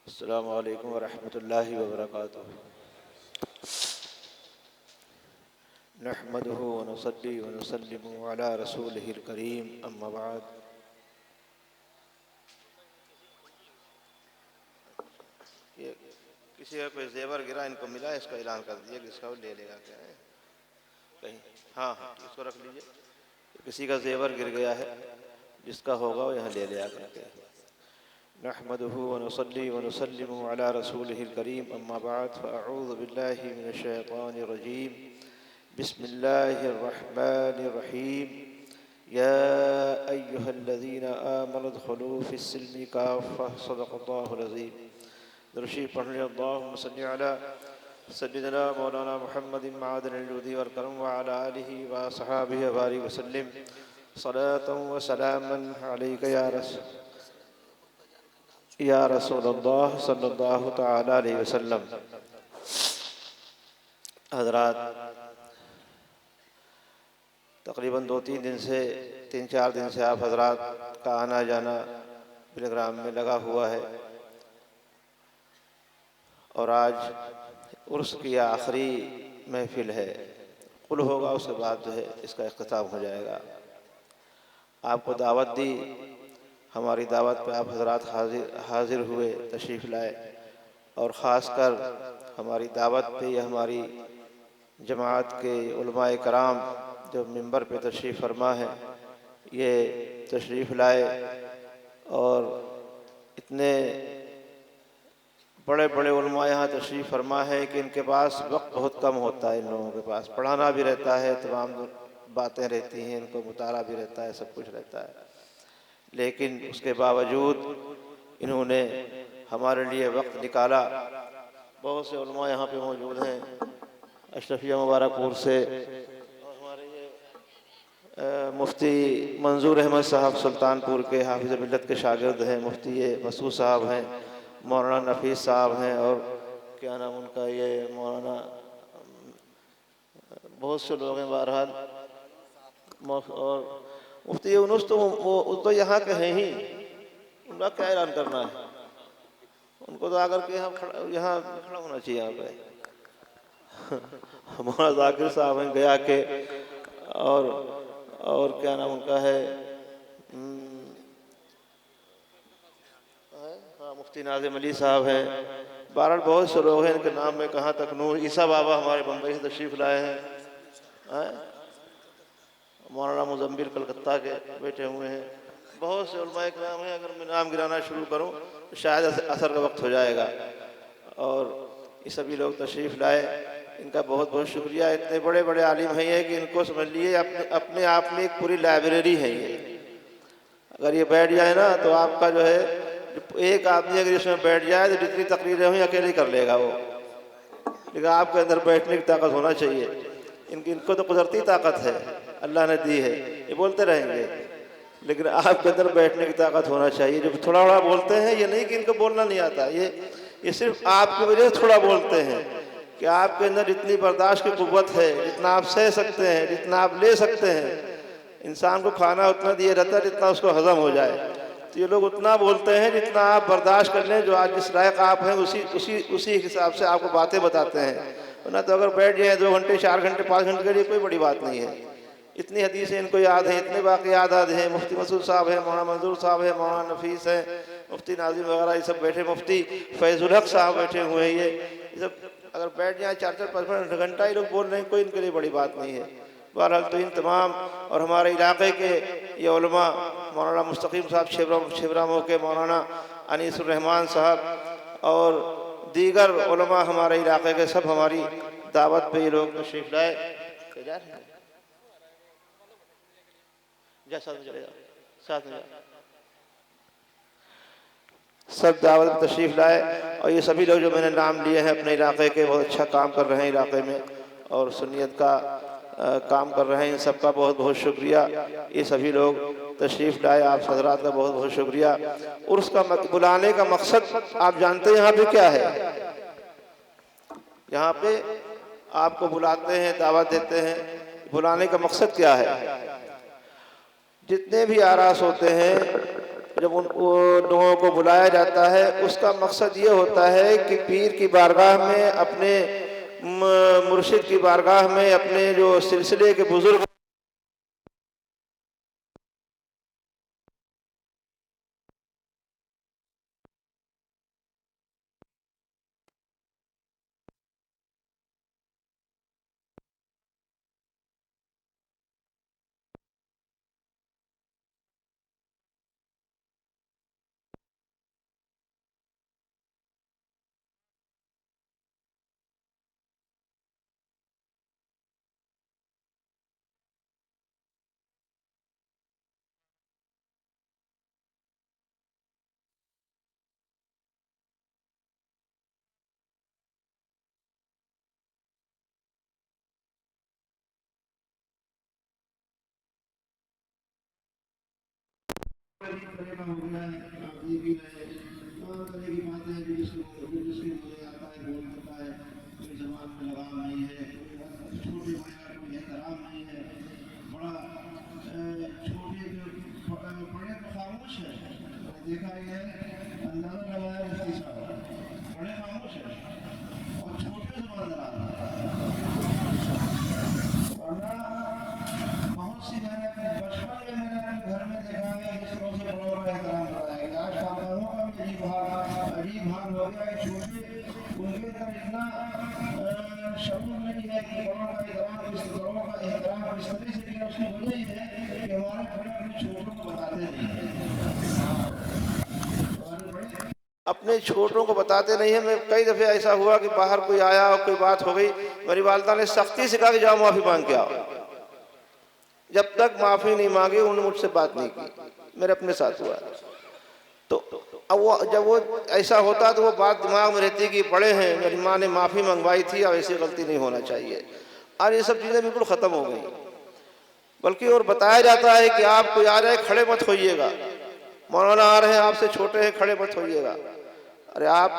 अस्सलामु अलैकुम वरहमतुल्लाहि वबरकातुहू। नहमदुहु व नुसल्ली व नुसल्लिमु अला रसूलिहिल करीम, अम्मा बाद। ये किसी का कोई जेवर गिरा, इनको मिला, इसका ऐलान कर दिया कि इसका ले लेगा क्या है कहीं। हाँ हाँ, इसको रख लीजिए। किसी का जेवर गिर गया है, जिसका होगा वो यहाँ ले लिया करके। नहमदुहु व नुसल्ली व नुसल्लिमु अला रसूलिहिल करीम, अम्मा बाद। फ़अऊज़ु बिल्लाहि मिनश शैतानिर रजीम। बिस्मिल्लाहिर रहमानिर रहीम। या अय्युहल्लज़ीना आमनु उद्खुलू फ़िस्सिल्मि काफ़्फ़ह। सदक़ल्लाहुल अज़ीम। दरूद पढ़ लें। अल्लाहुम्मा सल्लि अला सय्यिदिना मौलाना मुहम्मदिन मअदनिल जुदी वल करम व अला आलिहि व अस्हाबिहि व बारिक वसल्लिम। सलातन व सलामन अलैका या रसूलल्लाह सल्लल्लाहु तआला अलैहि वसल्लम। हज़रात, तकरीबन 3-4 दिन से आप हज़रात का आना जाना प्रोग्राम में लगा हुआ है, और आज उर्स की आखिरी महफिल है। कुल होगा, उसके बाद जो है इसका इख्तिताम हो जाएगा। आपको दावत दी, हमारी दावत पे आप हज़रात हाजिर हुए, तशरीफ़ लाए, और ख़ास कर हमारी दावत पे या हमारी जमात के उलमाए कराम जो मिंबर पे तशरीफ़ फरमा है, ये तशरीफ़ लाए, और इतने बड़े बड़े उलमा यहाँ तशरीफ़ फरमा है कि इनके पास वक्त बहुत कम होता है। इन लोगों के पास पढ़ाना भी रहता है, तमाम बातें रहती हैं, इनको मुताला भी रहता है, सब कुछ रहता है, लेकिन उसके बावजूद इन्होंने हमारे लिए वक्त निकाला। बहुत से उलमा यहाँ पे मौजूद हैं, अशरफिया मुबारकपुर से, और हमारे ये मुफ्ती मंजूर अहमद साहब सुल्तानपुर के हाफिज़ मिल्लत के शागिर्द हैं, मुफ्ती मसूद साहब हैं, मौलाना नफीस साहब हैं, और क्या नाम उनका, ये मौलाना, बहुत से लोग हैं बहरहाल। और मुफ्ती यूनुस तो वो तो यहाँ के हैं ही, उनका क्या ऐलान करना है, उनको तो आकर के यहाँ खड़ा होना चाहिए यहाँ पे। मौलाना जाकिर साहब हैं गया के, और क्या नाम उनका है, हाँ, मुफ्ती नाज़िम अली साहब हैं। बहरहाल बहुत से लोग हैं, इनके नाम में कहाँ तक नूर। ईसा बाबा हमारे बम्बई से तशरीफ़ लाए हैं। मौलाना मुजम्मिल कलकत्ता के बैठे हुए हैं। बहुत से उलमाए किराम हैं, अगर मैं नाम गिराना शुरू करूं तो शायद असर का वक्त हो जाएगा। और ये सभी लोग तशरीफ़ लाए, इनका बहुत बहुत शुक्रिया। इतने बड़े बड़े आलिम हैं ये कि इनको समझ लिए अपने आप में एक पूरी लाइब्रेरी है ये। अगर ये बैठ जाए ना तो आपका जो है, एक आदमी अगर इसमें बैठ जाए तो जितनी तकरीरें हुई अकेले कर लेगा वो, लेकिन आपके अंदर बैठने की ताकत होना चाहिए। इनको तो कुदरती ताकत है, अल्लाह ने दी है, ये बोलते रहेंगे, लेकिन आपके अंदर बैठने की ताकत होना चाहिए। जो थोड़ा थोड़ा बोलते हैं, ये नहीं कि इनको बोलना नहीं आता, ये सिर्फ आपकी वजह से थोड़ा बोलते हैं, कि आपके अंदर जितनी बर्दाश्त की कुव्वत है, जितना आप सह सकते हैं, जितना आप ले सकते हैं। इंसान को खाना उतना दिया रहता है जितना उसको हजम हो जाए, तो ये लोग उतना बोलते हैं जितना आप बर्दाश्त कर लें। जो आज जिस लायक आप हैं उसी हिसाब से आपको बातें बताते हैं। ना तो अगर बैठ जाए 2 घंटे 4 घंटे 5 घंटे के लिए, कोई बड़ी बात नहीं है। इतनी हदीसें इनको याद हैं, इतने बाकी याद हैं। मुफ्ती मसूद साहब हैं, मौलाना मंजूर साहब हैं, मौलाना नफीस हैं, मुफ्ती नाजिम वगैरह ये सब बैठे, मुफ्ती फैजुल हक साहब बैठे हुए हैं। ये सब अगर बैठ जाए 4-5 घंटा ही लोग बोल रहे हैं, कोई इनके लिए बड़ी बात नहीं है। बहरहाल तो इन तमाम, और हमारे इलाके के ये उलमा, मौलाना मुस्तकीम साहब छिबरामऊ के, मौलाना अनीसुर रहमान साहब, और दीगर उलमा हमारे इलाके के, सब हमारी दावत पे ये लोग तशरीफ़ लाए। सब दावत में तशरीफ़ लाए, और ये सभी लोग जो मैंने नाम लिए हैं अपने इलाके के, बहुत अच्छा काम कर रहे हैं इलाके में, और सुन्नियत का काम कर रहे हैं। इन सबका बहुत बहुत शुक्रिया। ये सभी लोग तशरीफ़ लाए, आप हज़रात का बहुत बहुत शुक्रिया। उर्स का बुलाने का मकसद आप जानते हैं यहाँ पे क्या है? यहाँ पे आपको बुलाते हैं, दावत देते हैं, बुलाने का मकसद क्या है? जितने भी आरास होते हैं, जब उन लोगों को बुलाया जाता है उसका मकसद ये होता है कि पीर की बारगाह में, अपने मुर्शिद की बारगाह में, अपने जो सिलसिले के बुजुर्ग हो गया है, आप ये भी रहे और तरह की बातें हैं जिसकी मुझे आता है बोल सकता है, कोई जमात में लगाव नहीं है, कोई छोटे बड़े का कोई एहतराम नहीं है, बड़ा छोटे बड़े तो खामोश है। मैंने देखा ये अंदाजा लगाया इसकी साहब बड़े खामोश है और छोटे से बड़ा नजर आ रहा है। वरना बहुत सी मैंने बचपन में मैंने अपने घर में देखा है जिस तरह से बड़ों का एहतराम कराया गया। आज खानदानों का भी अजीब हाल हो गया है। छोटे उनके अंदर इतना शऊर नहीं है कि बड़ों का एहतराम किस तरह से किया। उसकी वजह ही है कि हमारे बड़े अपने छोटों को बताते नहीं हैं। अपने छोटों को बताते नहीं है। मैं कई दफ़े ऐसा हुआ कि बाहर कोई आया और कोई बात हो गई, मेरी वालदा ने सख्ती से कहा कि जाओ माफ़ी मांग के आओ। जब तक माफ़ी नहीं मांगी उन्होंने मुझसे बात नहीं की। मेरे अपने साथ हुआ। तो अब वो जब वो ऐसा होता तो वो बात दिमाग में रहती कि बड़े हैं, मेरी माँ ने माफ़ी मंगवाई थी, अब ऐसी गलती नहीं होना चाहिए। और ये सब चीज़ें बिल्कुल ख़त्म हो गई। बल्कि और बताया जाता है कि आप कोई आ जाए खड़े मत होइएगा, मौलाना आ रहे हैं आपसे छोटे हैं, खड़े मत होइएगा। अरे आप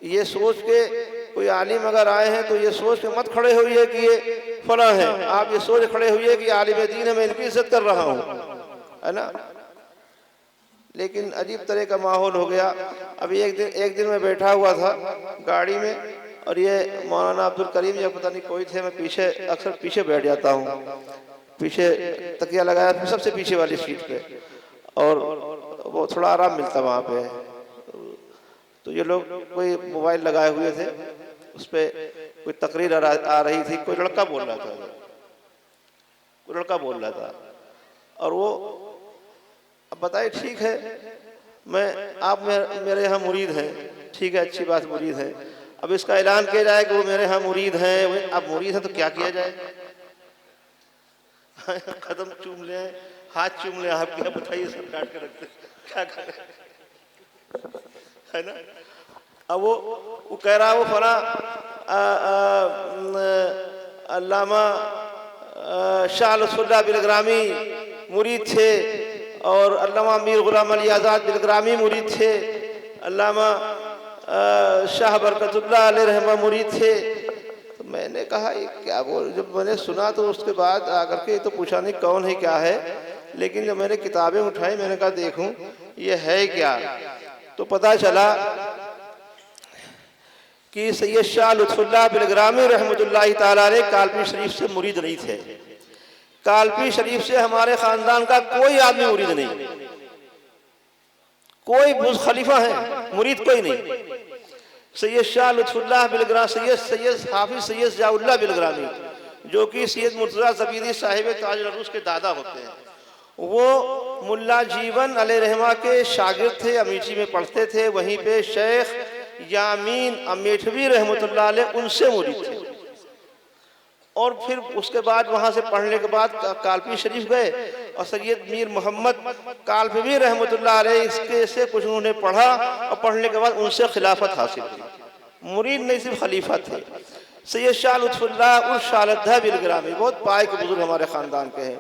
ये सोच के, कोई आलिम अगर आए हैं तो ये सोच के मत खड़े होइए कि ये फला है। आप ये सोच खड़े होइए कि आलिम दीन है, मैं इनकी इज्जत कर रहा हूँ, है ना। लेकिन अजीब तरह का माहौल हो गया। अभी एक दिन मैं बैठा हुआ था गाड़ी में और ये मौलाना अब्दुल करीम या पता नहीं कोई थे। मैं पीछे, अक्सर पीछे बैठ जाता हूँ, पीछे तकिया लगाया सबसे पीछे वाली सीट पे, और वो थोड़ा आराम मिलता वहाँ पे। तो ये लोग कोई मोबाइल लगाए हुए थे, उस पर कोई तकरीर आ रही थी। कोई लड़का बोल रहा था, और वो अब बताए ठीक है, आप मेरे यहाँ मुरीद हैं, ठीक है, अच्छी बात, मुरीद हैं। अब इसका ऐलान किया जाए कि वो मेरे यहाँ मुरीद हैं। अब मुरीद हैं तो क्या किया जाए? कदम चूम ले, हाथ चूम ले, आप क्या बताइए, सर काट के रखते क्या करें, है ना। अब वो कह रहा, वो फला अल्लामा शाह लुत्फुल्लाह बिलग्रामी मुरीद थे, और अल्लामा मीर गुलाम अली आज़ाद बिलग्रामी मुरीद थे, अल्लामा शाह बरकतुल्लाह अलैहि रहमा मुरीद थे। तो मैंने कहा ये क्या बोल, जब मैंने सुना तो उसके बाद आकर के तो पूछा नहीं कौन है क्या है, लेकिन जब मैंने किताबें उठाई मैंने कहा देखूं ये है क्या, तो पता चला कि सैयद शाह लुत्फुल्लाह बिलग्रामी रहमतुल्लाहि ताला अलैह कालपी शरीफ से मुरीद नहीं थे। कालपी शरीफ से हमारे खानदान का कोई आदमी मुरीद नहीं, कोई बुज़ खलीफा है, मुरीद कोई नहीं। सैयद शाह लुत्फुल्लाह बिलग्रामी, सैयद हाफिज सैयद ज़ियाउल्लाह बिलग्रामी, जो कि सैयद मुर्तज़ा ज़बीदी साहिब ताज अरूस के दादा होते हैं, वो मुल्ला जीवन अलैहि रहमा के शागिर्द थे, अमेठी में पढ़ते थे। वहीं पे शेख यामीन अमेठवी रहमतुल्लाह अलैह उनसे मुरीद थे। और फिर उसके बाद वहाँ से पढ़ने के बाद कालपी शरीफ गए और सैयद मीर मोहम्मद कालपी रहमतुल्लाह अलैह इसके से कुछ उन्होंने पढ़ा, और पढ़ने के बाद उनसे खिलाफत हासिल की। मुरीद नहीं, सिर्फ खलीफा थे। सैयद शाह लुत्फुल्लाह उर्फ शाह बिलग्रामी बहुत पाए के बुजुर्ग हमारे ख़ानदान के हैं।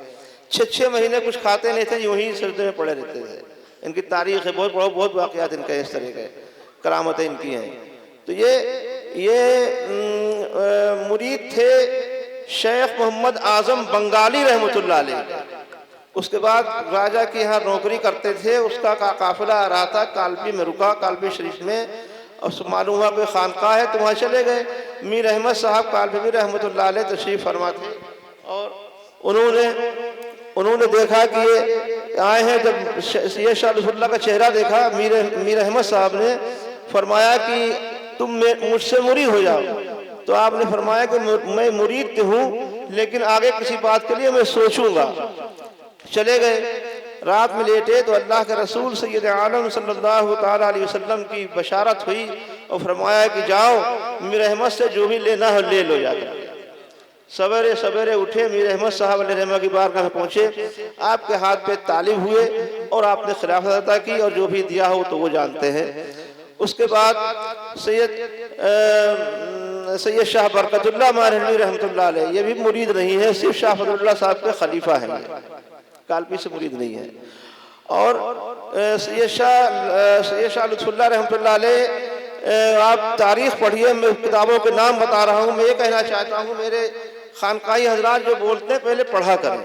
6 महीने कुछ खाते नहीं थे, यूँ ही सजदे में पड़े रहते थे। इनकी तारीख़ है, बहुत वाक़यात इनके इस तरह के, करामतें इनकी हैं। तो ये मुरीद थे शेख मोहम्मद आज़म बंगाली रहमतुल्लाह अलैह। उसके बाद राजा के यहाँ नौकरी करते थे, उसका काफिला आ रहा था, कालपी में रुका, कालपी शरीफ में, और मालूम हुआ कोई खानका है तो वहाँ चले गए। मीर अहमद साहब कालपी रहमतुल्लाह अलैह तशरीफ़ फरमा थे और उन्होंने देखा कि ये आए हैं। जब सैयद शाह लुत्फ़ुल्लाह का चेहरा देखा, मीर अहमद साहब ने फरमाया कि तुम मुझसे मुरीद हो जाओ। तो आपने फरमाया कि मैं मुरीद तो हूँ, लेकिन आगे किसी बात के लिए मैं सोचूंगा। चले गए, रात में लेटे तो अल्लाह के रसूल सैयद आलम सल्लल्लाहु ताला अलैहि वसल्लम की बशारत हुई और फरमाया कि जाओ मीर अहमद से जो भी लेना हो ले लो जाकर। सवेरे सवेरे उठे, मीर अहमद साहब अलैहिर्रहमा की बारगाह में पहुँचे, आपके हाथ पे तालिब हुए और आपने खिलाफत अता की और जो भी दिया हो तो वो जानते हैं। उसके बाद सैयद शाह बरकतुल्लाह मारहवी रहमतुल्लाह अलैह, ये भी मुरीद नहीं है, सिर्फ शाह फजलुल्लाह साहब के खलीफा हैं, कालपी से मुरीद नहीं है। और सैयद शाह लुत्फ़ुल्लाह रहमतुल्लाह अलैह, आप तारीख़ पढ़िए, मैं किताबों के नाम बता रहा हूँ। मैं ये कहना चाहता हूँ, मेरे खानकाई हजरात जो बोलते हैं पहले पढ़ा करें,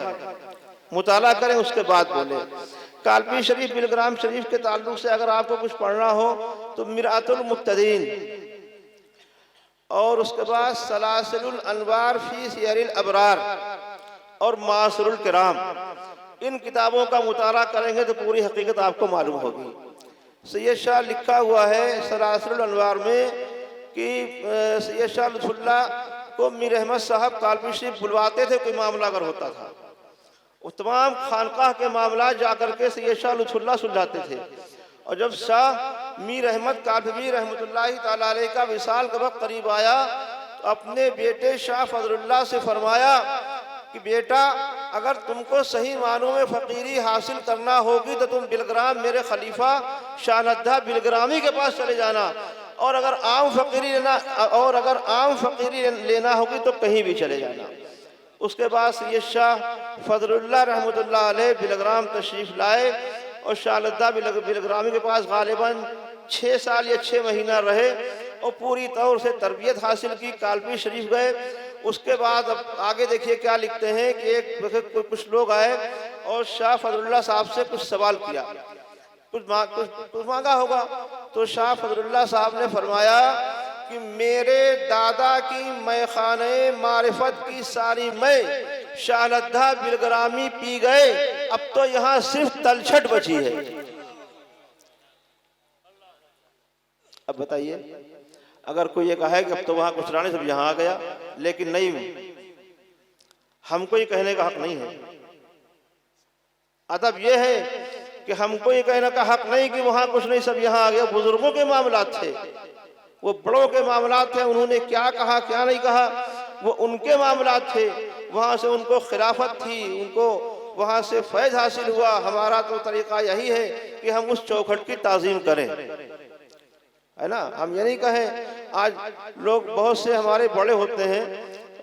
मुताला करें, उसके बाद बोले। कालपी शरीफ बिलग्राम शरीफ के ताल्लुक से अगर आपको कुछ पढ़ना हो तो मिरातुल मुक्तदीन, और उसके बाद सलासिलुल अनवार फी सियरिल अबरार और मासरुल किराम, इन किताबों का मुताला करेंगे तो पूरी हकीकत आपको मालूम होगी। सैयद शाह लिखा हुआ है सलासिलुल अनवार में कि सैयद शाह लुत्फ़ुल्लाह को मीर अहमद साहब कालपी शरीफ बुलवाते थे, कोई मामला अगर होता था, वो तमाम खानकाह के मामला जाकर के सैयद शाह लुत्फ़ुल्लाह सुलझाते थे। और जब शाह मीर अहमद कालपी रहमतुल्लाहि ताला अलैह का विसाल का वक्त करीब आया तो अपने बेटे शाह फजलुल्लाह से फरमाया कि बेटा, अगर तुमको सही मानों में फ़कीरी हासिल करना होगी तो तुम बिलग्राम मेरे खलीफा शाहनद्दा बिलग्रामी के पास चले जाना, और अगर आम फ़कीरी लेना होगी तो कहीं भी चले जाना। उसके बाद सैयद शाह फजलुल्लाह रहमतुल्लाह अलैह बिलग्राम तशरीफ़ लाए और शाहनद्दा बिलग्रामी के पास गालिबन 6 साल या 6 महीना रहे और पूरी तौर से तरबियत हासिल की। कालपी शरीफ गए। उसके बाद अब आगे देखिए क्या लिखते हैं कि कुछ लोग आए और शाह फजलुल्लाह साहब से कुछ सवाल किया, कुछ मांगा होगा। तो शाह फजलुल्लाह साहब ने फरमाया कि मेरे दादा की मैखाने मारिफत की सारी मैं शाहनद्दा बिलग्रामी पी गए, अब तो यहाँ सिर्फ तलछट बची है। अब बताइए, अगर कोई ये कहे कि अब तो वहां कुछ रहने सब यहाँ आ गया, लेकिन नहीं, हमको ये कहने का हक नहीं है। अदब ये है कि हमको ये कहने का हक नहीं कि वहां कुछ नहीं सब यहाँ आ गया। बुजुर्गों के मामलात थे, वो बड़ों के मामलात थे, उन्होंने क्या कहा क्या नहीं कहा वो उनके मामलात थे, वहाँ से उनको खिलाफत थी, उनको वहाँ से फैज़ हासिल हुआ। हमारा तो तरीक़ा यही है कि हम उस चौखट की ताज़ीम करें, है ना। हम ये नहीं कहें, आज लोग बहुत से हमारे बड़े होते हैं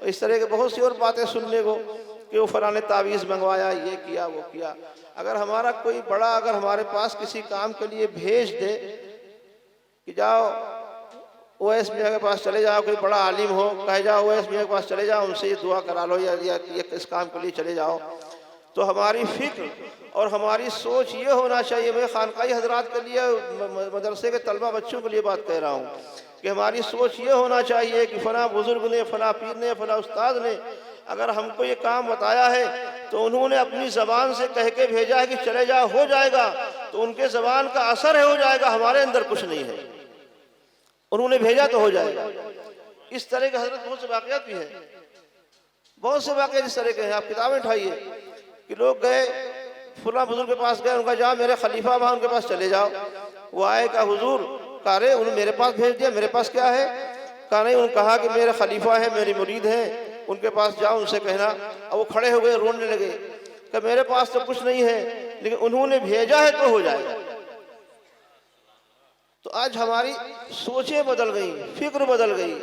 इस तरह के बहुत सी और बातें सुनने को कि वो फलां ने तावीज़ मंगवाया, ये किया वो किया। अगर हमारा कोई बड़ा अगर हमारे पास किसी काम के लिए भेज दे कि जाओ ओवैस मियाँ के पास चले जाओ, कोई बड़ा आलिम हो कहे जाओ ओवैस मियाँ के पास चले जाओ, उनसे ये दुआ करा लो या इस काम के लिए चले जाओ, तो हमारी फ़िक्र और हमारी सोच ये होना चाहिए। मैं खानकाई हजरात के लिए, मदरसे के तलबा बच्चों के लिए बात कह रहा हूँ कि हमारी सोच ये होना चाहिए कि फ़लाँ बुज़ुर्ग ने, फ़लाँ पीर ने, फ़लाँ उस्ताद ने अगर हमको ये काम बताया है तो उन्होंने अपनी ज़बान से कह के भेजा है कि चले जाओ, हो जाएगा, तो उनके ज़बान का असर है, हो जाएगा। हमारे अंदर कुछ नहीं है, उन्होंने भेजा तो हो जाएगा। इस तरह के हजरत बहुत से वाक़यात भी हैं, बहुत से वाक़यात इस तरह के हैं। आप किताबें उठाइए कि लोग गए फुला बुजुर्ग के पास गए, उनका जाओ मेरे खलीफा वहाँ उनके पास चले जाओ। वो आए का हुजूर कहा रे उन्होंने मेरे पास भेज दिया, मेरे पास क्या है? कहा नहीं, उन्होंने कहा कि मेरे खलीफा है, मेरी मुरीद है, उनके पास जाओ, उनसे कहना। अब वो खड़े हो गए, रोने लगे कि मेरे पास तो कुछ नहीं है, लेकिन उन्होंने भेजा है तो हो जाएगा। तो आज हमारी सोचें बदल गई, फिक्र बदल गई।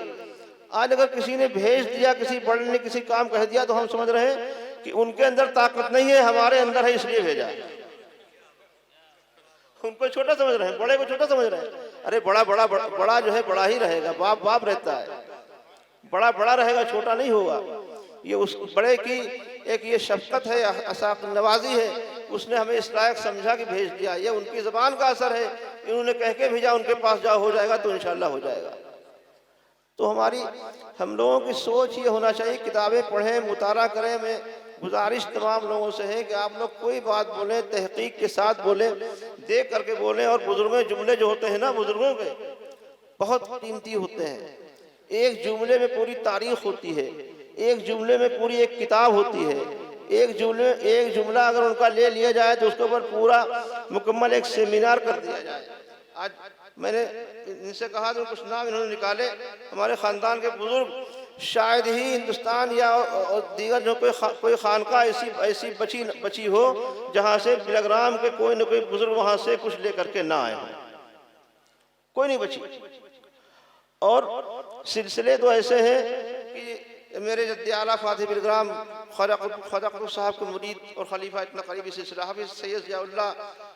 आज अगर किसी ने भेज दिया, किसी बड़े ने किसी काम कह दिया तो हम समझ रहे हैं कि उनके अंदर ताकत नहीं है, हमारे अंदर है इसलिए भेजा। उनको छोटा समझ रहे हैं, बड़े को छोटा समझ रहे हैं। अरे बड़ा जो है बड़ा ही रहेगा, बाप रहता है, बड़ा रहेगा, छोटा नहीं होगा। ये उस बड़े की एक ये शफकत है, असाक नवाजी है, उसने हमें इस लायक समझा कि भेज दिया। ये उनकी ज़बान का असर है, इन्होंने कह के भेजा उनके पास जाओ, हो जाएगा तो इंशाअल्लाह हो जाएगा। तो हम लोगों की सोच ये होना चाहिए, किताबें पढ़ें, मुताला करें। मैं गुजारिश तमाम लोगों से है कि आप लोग कोई बात बोलें तहकीक के साथ बोलें, देख करके बोलें। और बुजुर्गों के जुमले जो होते हैं ना, बुजुर्गों के बहुत कीमती होते हैं। एक जुमले में पूरी तारीख होती है, एक जुमले में पूरी एक किताब होती है। एक जुमला अगर उनका ले लिया जाए तो उसके ऊपर पूरा मुकम्मल एक सेमिनार कर दिया जाए। आज मैंने इनसे कहा तो कुछ नाम इन्होंने निकाले, हमारे ख़ानदान के बुजुर्ग, शायद ही हिंदुस्तान या दीगर जो कोई खानका ऐसी बची हो जहाँ से बिलग्राम के कोई न कोई बुजुर्ग वहाँ से कुछ लेकर के ना आए हों, कोई नहीं बची। और सिलसिले तो ऐसे हैं कि मेरे जद्द आला फातिह बिलग्राम ख्वाजा साहब के मुरीद और खलीफा, इतना करीबी सिलसिला, हाफिज़ सैयद ज़ियाउल्लाह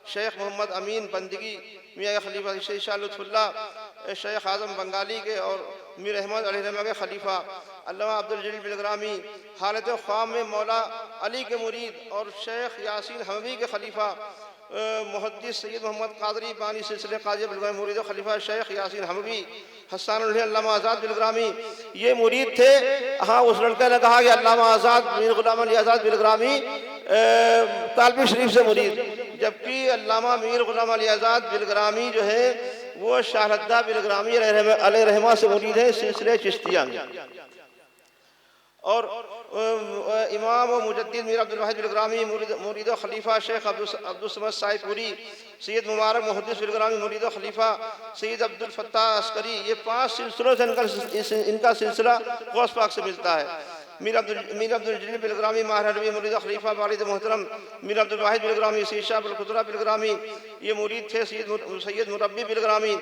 शेख मोहम्मद अमीन बंदगी मियाँ खलीफा, शेख शाह लुत्फ़ुल्लाह शेख आज़म बंगाली के और मीर अहमद अलैहिर्रहमा के खलीफा, अल्लामा अब्दुल जलील बिलग्रामी हालत ख्वाम में मौला अली के मुरीद और शेख यासीन हमवी के खलीफा, मुहद्दिस सैयद मोहम्मद कादरी बानी सिलसिले काजी बिलग्रामी मुरीद और खलीफा शेख यासीन हमवी, हसन अल्लामा आज़ाद बिलग्रामी ये मुरीद थे। हाँ, उस लड़के ने कहा कि अल्लामा आज़ाद मीर गुलाम अली आज़ाद बिलग्रामी तालबी शरीफ से मुरीद, जबकि अल्लामा मीर गुलाम अली आज़ाद बिलग्रामी जो है वो शाहरद्दा बिलग्रामी अलैहिर्रहमा से मुरीद है सिलसिले चिश्तिया में। और इमाम व मुजद्दिद मीर अब्दुल वाहिद बिलग्रामी मुरीद खलीफा शेख अब्दुल समद साइपुरी, सैयद मुबारक मुहद्दिस बिलग्रामी मुरीद खलीफा सैयद अब्दुल फत्ताह अस्करी, ये 5 सिलसिलों से इनका सिलसिला गौस पाक से मिलता है। मीर अब्दुल जलील बिलग्रामी महारवी मुरीद खलीफा वालिद मोहतरम मीर अब्दुल वाहिद बिलग्रामी, सीशा बिलकुदरा बिलग्रामी ये मुरीद थे। सैयद मुरब्बी बिलग्रामी,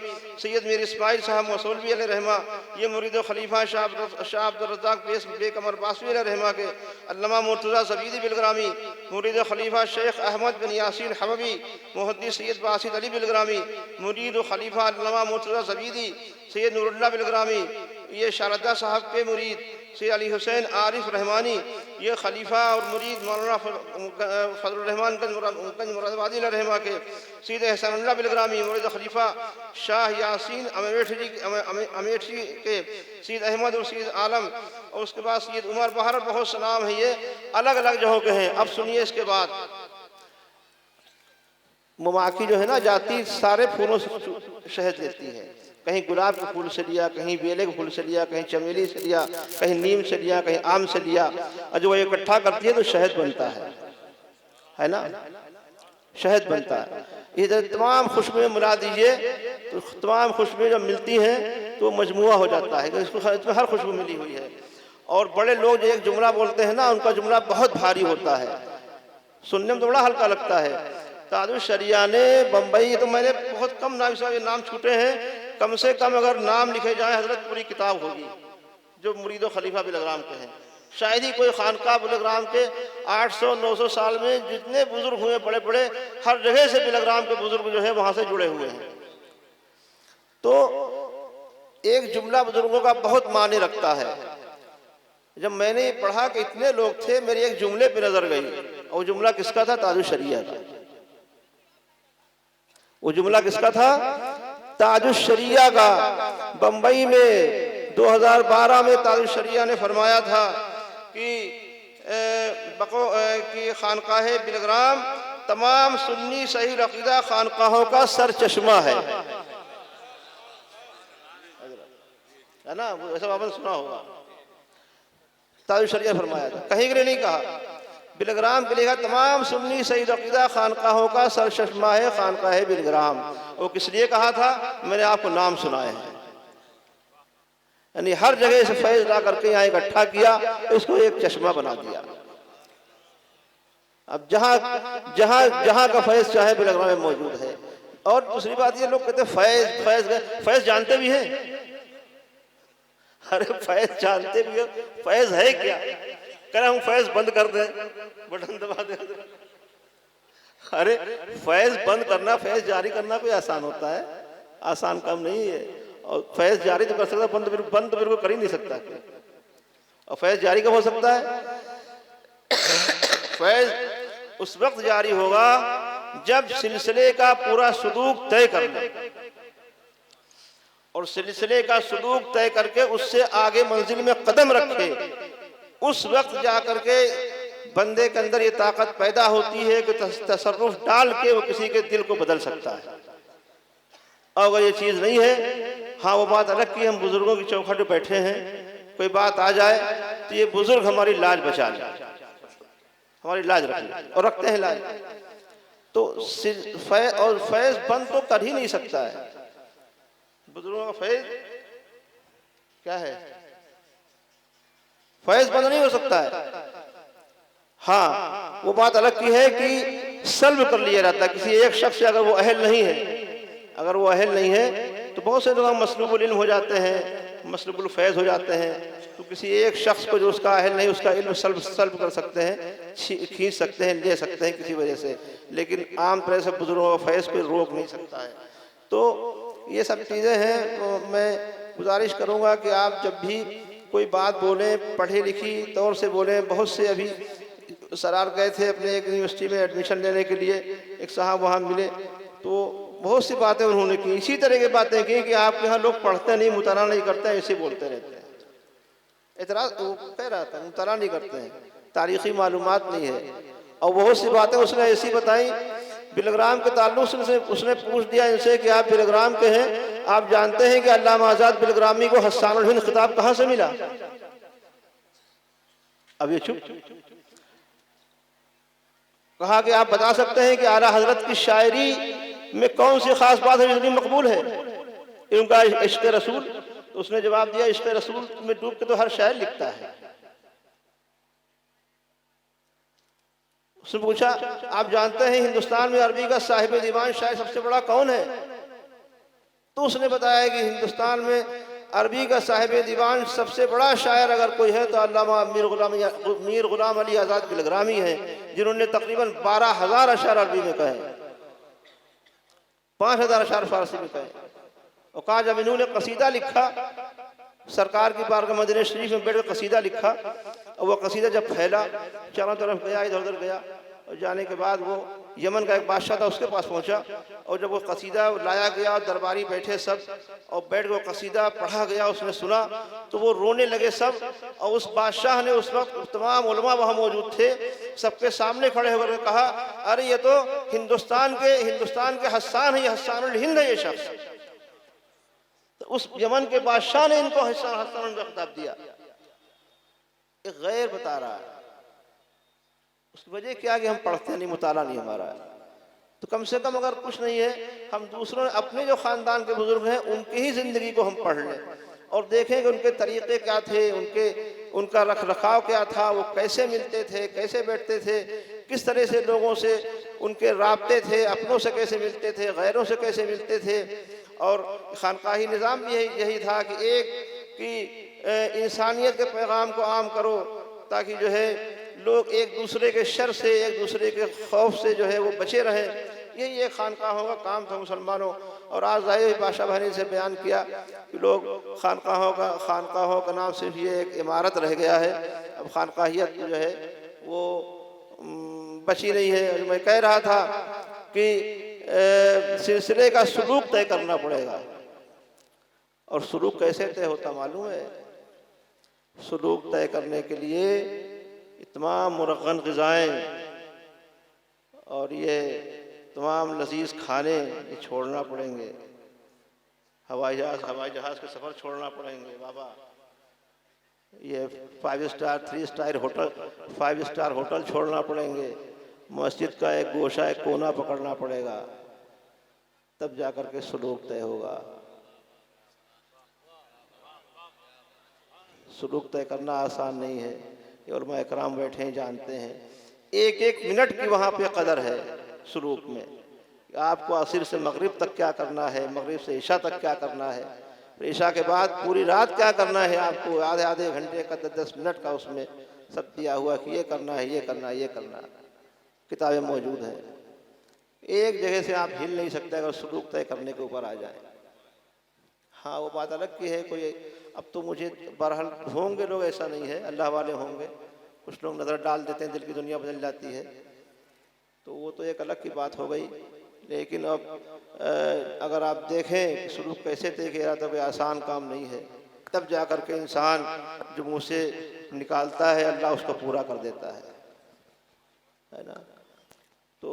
सैयद मीर इस्माइल साहब मौसूलवी अलैहिर्रहमा ये मुरीद खलीफा शाह अब्दुल रज़्ज़ाक़ बेकमर बासवी अलैहिर्रहमा के। अल्लामा मुर्तज़ा ज़बीदी बिलग्रामी मुरीद खलीफा शेख अहमद बिन यासीन हबवी, मुहद्दिस सैयद बासित अली बिलग्रामी मुरीद खलीफा अल्लामा मुर्तज़ा ज़बीदी, सैयद नूरुल्लाह बिलग्रामी ये शारदा साहब के मुरीद, सैयद अली हुसैन आरिफ रहमानी ये खलीफा और मुरीद मौलाना फजलुर रहमान गंज मुरादाबादी रहमा के, सैयद एहसानुल्लाह बिलग्रामी मुरीद खलीफा शाह यासीन अमेठी के, सैयद अहमद और सैयद आलम, और उसके बाद सैयद उमर बहर, बहुत से नाम है, ये अलग अलग जगहों के हैं। अब सुनिए, इसके बाद मुमाकी जो है ना जाति सारे फूलों से शहद लेती है, कहीं गुलाब के फूल से लिया, कहीं बेले के फूल से लिया, कहीं चमेली से लिया, कहीं नीम से लिया, कहीं आम से लिया, और जो इकट्ठा करती है तो शहद बनता है ना, शहद बनता है। ये जब तमाम खुशबुएं मिला दीजिए तो तमाम खुशबुएं जब मिलती हैं तो मजमुआ हो जाता है कि इसमें हर खुशबू मिली हुई है। और बड़े लोग जो एक जुमला बोलते हैं ना, उनका जुमला बहुत भारी होता है, सुनने में तो बड़ा हल्का लगता है। ताजुश शरिया ने बम्बई, तो मैंने बहुत कम नाम छूटे हैं, कम से कम अगर नाम लिखे जाए हजरत पूरी किताब होगी जो मुरीदो खलीफा बिलग्राम के हैं। शायद ही कोई खानका बिलग्राम के 800-900 साल में जितने बुजुर्ग हुए बड़े बड़े, हर जगह से बिलग्राम के बुजुर्ग जो है वहाँ से जुड़े हुए हैं। तो एक जुमला बुजुर्गों का बहुत माने रखता है। जब मैंने ये पढ़ा कि इतने लोग थे, मेरी एक जुमले पे नजर गई, और जुमला किसका था? ताजुश शरिया का। वो जुमला किसका था? ताजुश शरिया का। बंबई में 2012 में ताजुश शरिया ने फरमाया था कि खानकाह बिलग्राम तमाम सुन्नी सही अकीदा खानकाहों का सर चश्मा है ना, ऐसा आपने सुना होगा। ताजुश शरिया फरमाया था, कहीं के लिए नहीं कहा, बिलग्राम के लिए तमाम सुन्नी सईद अकीदा खानकाहों का सर चश्मा है खानकाह बिलग्राम। वो किस लिए कहा था? मैंने आपको नाम सुनाए हैं, यानी हर जगह से फैज ला करके यहाँ इकट्ठा किया, इसको एक चश्मा बना दिया। अब जहाँ का फैज चाहे बिलग्राम में मौजूद है। और दूसरी बात ये, लोग कहते फैज जानते भी हैं। अरे फैज जानते भी हो, फैज है क्या? कह रहा हूँ फैज बंद कर दे, बटन दबा दे। अरे फैज बंद करना, फैज जारी करना कोई आसान होता है? आसान काम नहीं है। और फैज जारी तो कर सकता, बंद बिल्कुल कर ही नहीं सकता। और फैज जारी कब हो सकता है? फैज़ उस वक्त जारी होगा जब सिलसिले का पूरा सलूक तय कर ले, और सिलसिले का सलूक तय करके उससे आगे मंजिल में कदम रखे। उस वक्त जाकर के बंदे के अंदर ये ताकत पैदा होती है कि तसर्रुफ डाल के वो किसी के दिल को बदल सकता है। और अगर ये चीज़ नहीं है, हाँ वो बात अलग की हम बुजुर्गों की चौखट पे बैठे हैं, कोई बात आ जाए तो ये बुजुर्ग हमारी लाज बचा ले, हमारी लाज रखें और रखते हैं लाज। तो फैज़ बंद तो कर ही नहीं सकता है। बुजुर्गों का फैज़ क्या है? फैज़ बंद नहीं हो सकता है। हाँ वो बात अलग की है कि सल्ब कर लिया जाता है किसी एक शख्स से। अगर वो अहल नहीं है, अगर वो अहल नहीं है तो बहुत से लोग मसलूबुल इल्म हो जाते हैं, मसलूबुल फैज़ हो जाते हैं। तो किसी एक शख्स को जो उसका अहल नहीं, उसका इल्म सल्ब कर सकते हैं, खींच सकते हैं, ले सकते हैं किसी वजह से, लेकिन आम तरह से बुजुर्गों का फैज़ कोई रोक नहीं सकता है। तो ये सब चीज़ें हैं। तो मैं गुजारिश करूँगा कि आप जब भी कोई बात बोलें, पढ़ी लिखी तौर से बोलें। बहुत से अभी सरार गए थे अपने एक यूनिवर्सिटी में एडमिशन लेने के लिए, एक साहब वहाँ मिले तो बहुत सी बातें उन्होंने की, इसी तरह की बातें की कि आपके यहाँ लोग पढ़ते नहीं, मुताला नहीं करते हैं, ऐसे बोलते रहते हैं। इतराज़ वो कह रहा था मुताला नहीं करते हैं, तारीख़ी मालूमात नहीं है। और बहुत सी बातें उसने ऐसी बताई बिलग्राम के ताल्लुक़ से। उसने पूछ दिया इनसे कि आप बिलग्राम के हैं, आप जानते हैं कि अल्लामा आज़ाद बिलग्रामी को हस्सानुल हिंद खिताब कहाँ से मिला? अब ये चुप। कहा कि आप बता सकते हैं कि आला हजरत की शायरी में कौन सी खास बात है जो इतनी मकबूल है? उनका इश्क़ रसूल। तो उसने जवाब दिया इश्क़ रसूल में डूब के तो हर शायर लिखता है। उसने पूछा आप जानते हैं हिंदुस्तान में अरबी का साहिब दीवान शायर सबसे बड़ा कौन है? तो उसने बताया कि हिंदुस्तान में अरबी का साहिब दीवान सबसे बड़ा शायर अगर कोई है तो अल्लामा मीर गुलाम अली आज़ाद बिलग्रामी है, जिन्होंने तकरीबन 12,000 अशार अरबी में कहे, 5,000 अशार फारसी में कहे। और कहा जब इन्होंने कसीदा लिखा, सरकार की बारगाह मदीना शरीफ में बैठ कर कसीदा लिखा, और वह कसीदा जब फैला चारों तरफ गया, इधर उधर गया, और जाने के बाद वो यमन का एक बादशाह था उसके पास पहुंचा। और जब वो कसीदा लाया गया और दरबारी बैठे सब, और बैठ के वो कसीदा पढ़ा गया, उसने सुना तो वो रोने लगे सब। और उस बादशाह ने उस वक्त तमाम उलमा वहाँ मौजूद थे, सबके सामने खड़े होकर कहा अरे ये तो हिंदुस्तान के हस्सान है, ये हस्सानुल हिंद है ये शख्स। तो उस यमन के बादशाह ने इनको हस्सान का खिताब दिया। एक गैर बता रहा है, उसकी वजह क्या कि हम पढ़ते नहीं, मुताला नहीं हमारा है। तो कम से कम अगर कुछ नहीं है, हम दूसरों अपने जो ख़ानदान के बुजुर्ग हैं उनकी ही ज़िंदगी को हम पढ़ लें और देखें कि उनके तरीक़े क्या थे, उनका रख रखाव क्या था, वो कैसे मिलते थे, कैसे बैठते थे, किस तरह से लोगों से उनके राब्ते थे, अपनों से कैसे मिलते थे, गैरों से कैसे मिलते थे। और खानकाही निज़ाम भी यही था कि इंसानियत के पैगाम को आम करो, ताकि जो है लोग एक दूसरे के शर से, एक दूसरे के खौफ से जो है वो बचे रहें। यही एक खानकाहों का काम था मुसलमानों। और आज ज़ाहिर बादशाह बहनी से बयान किया कि लोग खानकाहों का नाम सिर्फ ये एक इमारत रह गया है, अब खानकाहियत जो है वो बची नहीं है। मैं कह रहा था कि सिलसिले का सलूक तय करना पड़ेगा। और सलूक कैसे तय होता मालूम है? सलूक तय करने के लिए तमाम मुरग़्ग़न ग़िज़ाएँ और ये तमाम लजीज़ खाने ये छोड़ना पड़ेंगे। हवाई जहाज़ के सफ़र छोड़ना पड़ेंगे बाबा। ये 5 स्टार 3 स्टार होटल छोड़ना पड़ेंगे। मस्जिद का एक गोशा, एक कोना पकड़ना पड़ेगा, तब जाकर के सलूक तय होगा। सलूक तय करना आसान नहीं है, ये उलमा इकराम बैठे हैं जानते हैं। एक एक मिनट की वहाँ पे कदर है सलूक में। आपको असर से मगरिब तक क्या करना है, मगरिब से इशा तक क्या करना है, इशा के बाद पूरी रात क्या करना है, आपको आधे आधे घंटे का 10 मिनट का उसमें सब दिया हुआ कि ये करना है, ये करना है, ये करना है। किताबें मौजूद हैं, एक जगह से आप हिल नहीं सकते अगर सलूक तय करने के ऊपर आ जाए। हाँ वो बात अलग की है, कोई अब तो मुझे बहरहाल होंगे लोग, ऐसा नहीं है, अल्लाह वाले होंगे, कुछ लोग नज़र डाल देते हैं, दिल की दुनिया बदल जाती है, तो वो तो एक अलग की बात हो गई। लेकिन अब अगर आप देखें सुलूक कैसे देखेगा तो कोई आसान काम नहीं है। तब जा कर के इंसान जो मुँह से निकालता है अल्लाह उसको पूरा कर देता है ना। तो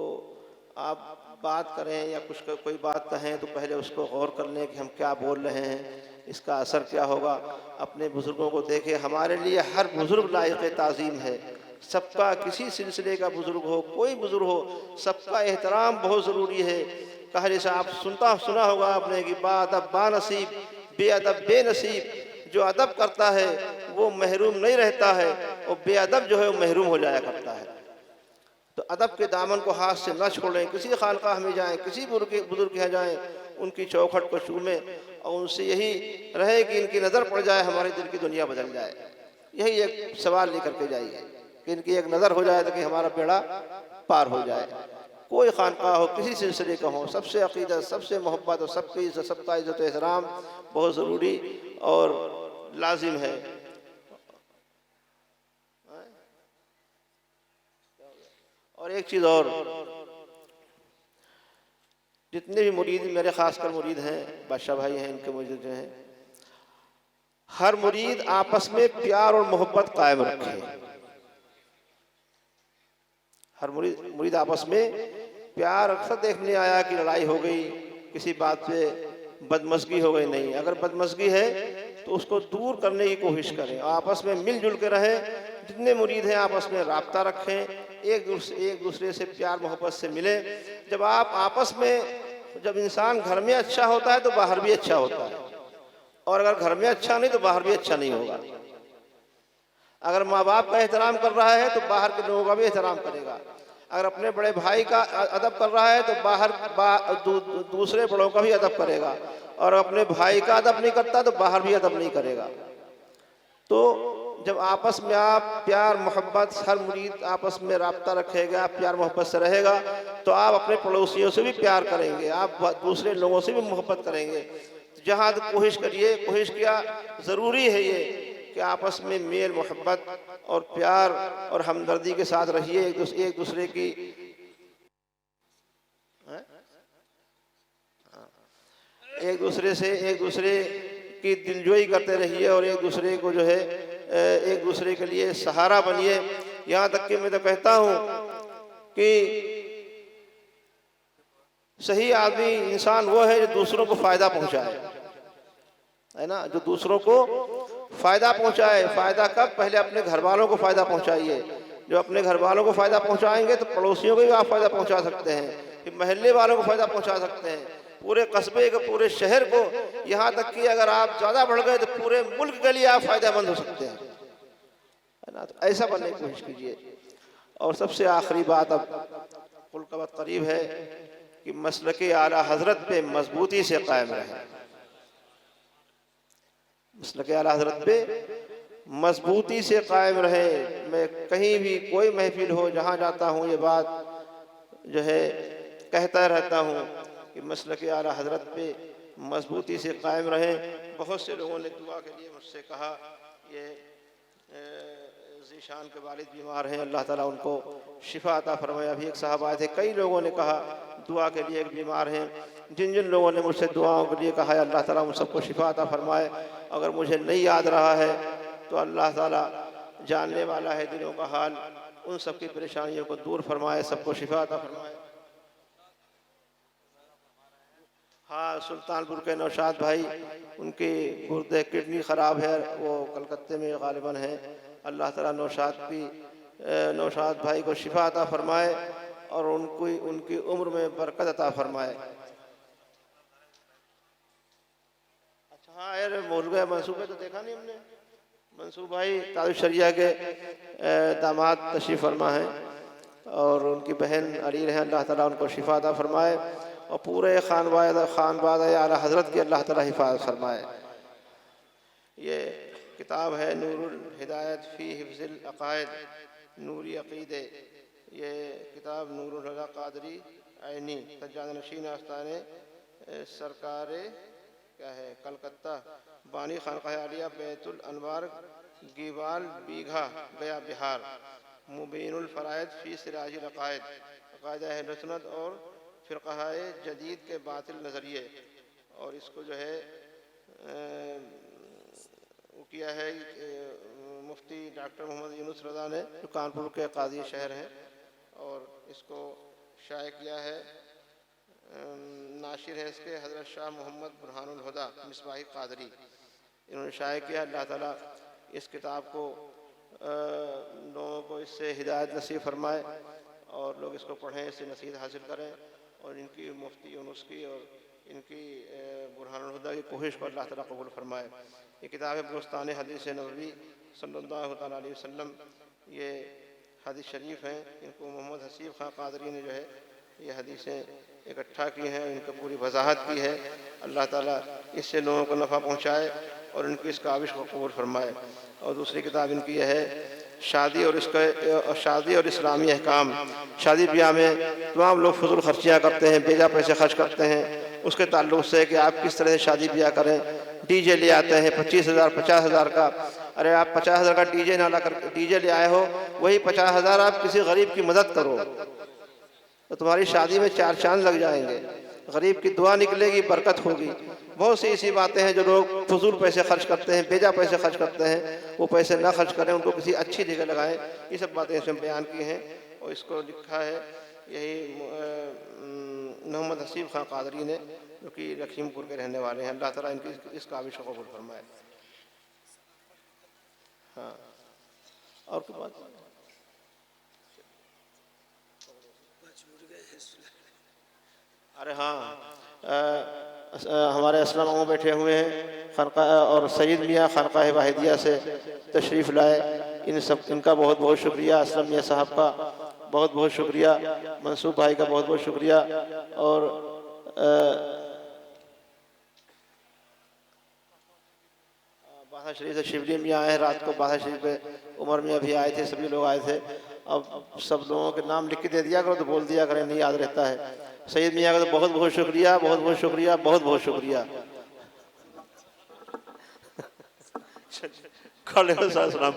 आप बात करें या कुछ कोई बात कहें तो पहले उसको गौर कर लें कि हम क्या बोल रहे हैं, इसका असर क्या होगा। अपने बुज़ुर्गों को देखें, हमारे लिए हर बुज़ुर्ग लायक़ ताज़ीम है। सबका, किसी सिलसिले का बुज़ुर्ग हो, कोई बुज़ुर्ग हो, सबका एहतराम बहुत ज़रूरी है। कहा जैसे आप सुना होगा आपने कि बाअदब बानसीब, बेअदब बेनसीब। जो अदब करता है वो महरूम नहीं रहता है, और बेअदब जो है वो महरूम हो जाया करता है। तो अदब के दामन को हाथ से न छोड़ें। किसी खानकाह में जाएं, किसी बुजुर्ग के यहाँ जाएं, उनकी चौखट को चूमें और उनसे यही रहे कि इनकी नज़र पड़ जाए, हमारे दिल की दुनिया बदल जाए। यही एक सवाल लेकर के जाइए कि इनकी एक नज़र हो जाए तो कि हमारा बेड़ा पार हो जाए। कोई खानकाह हो, किसी सिलसिले का हो, सबसे अक़ीदत, सबसे मोहब्बत और सबकी इज़्ज़त, सबका इज़्ज़त एहतराम बहुत ज़रूरी और लाजिम है। और एक चीज़ और, जितने भी मुरीद, मेरे ख़ासकर मुरीद हैं, बादशाह भाई हैं, इनके मुरीद जो हैं, हर मुरीद आपस में प्यार और मोहब्बत कायम रखे। हर मुरीद आपस में प्यार, अक्सर देखने आया कि लड़ाई हो गई, किसी बात पे बदमज़गी हो गई। नहीं, अगर बदमज़गी है तो उसको दूर करने की कोशिश करें, आपस में मिलजुल के रहें। जितने मुरीद हैं आपस में राब्ता रखें, एक दूसरे से प्यार मोहब्बत से मिले। जब आप आपस में, जब इंसान घर में अच्छा होता है तो बाहर भी अच्छा होता है, और अगर घर में अच्छा नहीं तो बाहर भी अच्छा नहीं होगा। अगर माँ बाप का एहतराम कर रहा है तो बाहर के लोगों का भी एहतराम करेगा। अगर अपने बड़े भाई का अदब कर रहा है तो बाहर दूसरे बड़ों का भी अदब करेगा, और अपने भाई का अदब नहीं करता तो बाहर भी अदब नहीं करेगा। तो जब आपस में आप प्यार मोहब्बत, हर मुरीद आपस में राब्ता रखेगा, प्यार मोहब्बत से रहेगा, तो आप अपने पड़ोसियों से भी प्यार करेंगे, आप दूसरे लोगों से भी मोहब्बत करेंगे। जहाँ कोशिश करिए, कोशिश किया, ज़रूरी है ये कि आपस में मेल मोहब्बत और प्यार और हमदर्दी के साथ रहिए। एक दूसरे की एक दूसरे की दिलजोई करते रहिए, और एक दूसरे को जो है एक दूसरे के लिए सहारा बनिए। यहाँ तक कि मैं तो कहता हूँ कि सही आदमी, इंसान वो है जो दूसरों को फ़ायदा पहुँचाए, है ना, जो दूसरों को फ़ायदा पहुँचाए। फ़ायदा कब? पहले अपने घर वालों को फ़ायदा पहुँचाइए। जो अपने घर वालों को फ़ायदा पहुँचाएंगे तो पड़ोसियों को भी आप फ़ायदा पहुँचा सकते हैं, महल्ले वालों को फ़ायदा पहुँचा सकते हैं, पूरे कस्बे को, पूरे शहर को। यहाँ तक कि अगर आप ज़्यादा बढ़ गए तो पूरे मुल्क के लिए आप फ़ायदेमंद हो सकते हैं, है ना। तो ऐसा बनने की कोशिश कीजिए। और सबसे आखिरी बात, अब कुल का वक्त करीब है, कि मसलके आला हज़रत पे मजबूती से कायम रहें। मसलके आला हज़रत पे मजबूती से कायम रहे। मैं कहीं भी कोई महफिल हो, जहाँ जाता हूँ, ये बात जो है कहता रहता हूँ कि मसलके आला हज़रत पे मजबूती से कायम रहें। बहुत से लोगों ने दुआ के लिए मुझसे कहा, ये ज़ीशान के वालिद बीमार हैं, अल्लाह ताला उनको शिफा अता फरमाए। अभी एक साहब आए थे, कई लोगों ने कहा दुआ के लिए, एक बीमार हैं। जिन जिन लोगों ने मुझसे दुआओं के लिए कहा है, अल्लाह ताला उन सबको शिफा अता फरमाए। अगर मुझे नहीं याद रहा है तो अल्लाह ताला जानने वाला है दिलों का हाल, उन सब की परेशानियों को दूर फरमाए, सबको शिफा अता फरमाए। हाँ, सुल्तानपुर के नौशाद भाई, उनकी गुर्दे किडनी ख़राब है, वो कलकत्ते में ग़ालिबन है। अल्लाह ताला नौशाद भाई को शिफा अता फरमाए और उनकी उम्र में बरकत अता फरमाए। अच्छा हाँ, अरे मौलवी मंसूबे तो देखा नहीं हमने। मंसूब भाई तारिफ शरिया के दामाद तशरीफ़ फरमा हैं, और उनकी बहन अली रहें, अल्लाह ताला उनको शिफा अता फरमाए, और पूरे खानबाद आला हज़रत की अल्लाह ताला हिफाज़त फरमाए। ये किताब है नूरुल हिदायत फ़ी हिफ़्ज़िल अक़ाइद, नूरी अक़ीदे। ये किताब नूरुल हुदा क़ादरी ऐनी, सज्जाद नशीन आस्ताने सरकार क्या है कलकत्ता, बानी खानक़ाह आलिया बैतुल अनवार गीवाल बीघा गया बिहार, मुबीनुल फ़राइद फ़ी सिराजिल अक़ाइद, अक़ाइद अहले सुन्नत और फ़िरक़ाए जदीद के बातिल नज़रिए। और इसको जो है वो किया है मुफ्ती डॉक्टर मोहम्मद यूनुस रज़ा ने, जो कानपुर के काजी शहर हैं, और इसको शाये किया है नाशिर है इसके हज़रत शाह मोहम्मद बुरहानुल हुदा मिसबाही क़ादरी, इन्होंने शाये किया। अल्लाह ताला इस किताब को लोगों को इससे हिदायत नसीब फरमाए और लोग इसको पढ़ें, इससे नसीहत हासिल करें, और इनकी मुफ्ती यूनुस की और इनकी बुरहानुल हुदा की कोशिश को अल्लाह ताला कबूल फरमाए। ये किताब है बुस्तान हदीस नबवी सल्लल्लाहु तआला अलैहि वसल्लम, ये हदीस शरीफ हैं। इनको मोहम्मद हसीब खां क़ादरी ने जो है ये हदीसें इकट्ठा की हैं, इनको पूरी वजाहत की है। अल्लाह ताला इससे लोगों को नफ़ा पहुँचाए और इनकी इस काविश को कबूल फरमाए। और दूसरी किताब इनकी यह है शादी और इस्लामी अहकाम। शादी ब्याह में तमाम लोग फजूल खर्चियाँ करते हैं, बेजा पैसे खर्च करते हैं, उसके ताल्लुक से कि आप किस तरह से शादी ब्याह करें। डीजे ले आते हैं 25,000 50,000 का। अरे आप 50,000 का डीजे ना लाकर डीजे ले आए हो, वही 50,000 आप किसी गरीब की मदद करो तो तुम्हारी शादी में 4 चांद लग जाएंगे, गरीब की दुआ निकलेगी, बरकत होगी। बहुत सी ऐसी बातें हैं जो लोग फजूल पैसे खर्च करते हैं, बेजा पैसे खर्च करते हैं, वो पैसे ना खर्च करें, उनको किसी अच्छी जगह लगाएं। ये सब बातें इसमें बयान की हैं और इसको लिखा है यही मोहम्मद हसीब खां क़ादरी ने, जो कि लखीमपुर के रहने वाले हैं। अल्लाह ताला इनकी इस काविश को कबूल फरमाए। हाँ, और कोई बात? अरे हाँ, हमारे असलम वो बैठे हुए हैं खनका और सईद मियाँ खनका वाहिदिया से तशरीफ़ लाए। इनका बहुत बहुत शुक्रिया। असलम मियाँ साहब का बहुत बहुत शुक्रिया, मंसूब भाई का बहुत बहुत शुक्रिया। और बादशाह शरीफ से शिवली मियाँ आए रात को, बादशाह शरीफ पे उमर मियाँ भी आए थे, सभी लोग आए थे। अब सब लोगों के नाम लिख के दे दिया करो तो बोल दिया करें, नहीं याद रहता है। सैयद मियाँ का तो बहुत बहुत शुक्रिया, बहुत बहुत शुक्रिया, बहुत बहुत शुक्रिया। खड़े हो, सलाम।